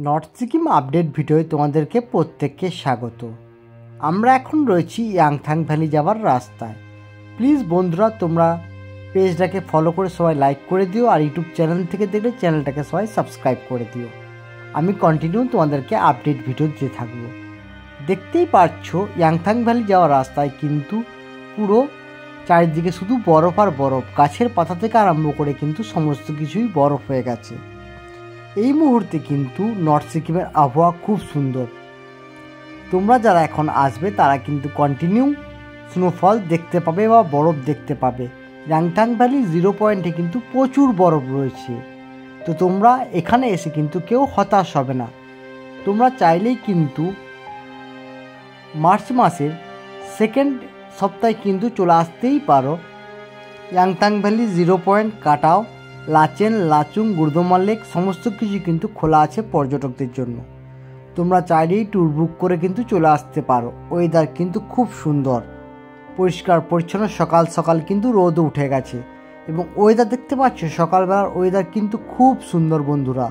North Sikkim update ভিডিওয় তোমাদেরকে প্রত্যেককে স্বাগত। আমরা এখন রয়েছি ইয়াংথাং ভ্যালি যাওয়ার রাস্তায়। প্লিজ বন্ধুরা, তোমরা পেজটাকে ফলো করে সবাই লাইক করে দিও, আর ইউটিউব চ্যানেল থেকে দেখলে চ্যানেলটাকে সবাই সাবস্ক্রাইব করে দিও। আমি কন্টিনিউ তোমাদেরকে আপডেট ভিডিও দিতে থাকবো। দেখতেই পাচ্ছ ইয়াংথাং ভ্যালি যাওয়ার রাস্তায় কিন্তু পুরো চারিদিকে শুধু বরফ আর বরফ, গাছের পাতা থেকে আরম্ভ করে কিন্তু সমস্ত কিছুই বরফ হয়ে গেছে। এই মুহূর্তে কিন্তু নর্থ সিকিমের আবহাওয়া খুব সুন্দর। তোমরা যারা এখন আসবে তারা কিন্তু কন্টিনিউ স্নোফল দেখতে পাবে বা বরফ দেখতে পাবে। ইয়াংথাং ভ্যালি 0 পয়েন্টে কিন্তু প্রচুর বরফ রয়েছে। তো তোমরা এখানে এসে কিন্তু কেউ হতাশ হবে না। তোমরা চাইলেই কিন্তু মার্চ মাসের সেকেন্ড সপ্তাহে কিন্তু চলে আসতেই পারো। ইয়াংথাং ভ্যালি 0 পয়েন্ট, কাটাও, লাচেন, লাচুং, গুরদোমা লেক সমস্ত কিছু কিন্তু খোলা আছে পর্যটকদের জন্য। তোমরা চাইলেই ট্যুর বুক করে কিন্তু চলে আসতে পারো। ওয়েদার কিন্তু খুব সুন্দর, পরিষ্কার পরিচ্ছন্ন। সকাল সকাল কিন্তু রোদও উঠে গেছে এবং ওয়েদার দেখতে পাচ্ছ, সকালবেলার ওয়েদার কিন্তু খুব সুন্দর বন্ধুরা।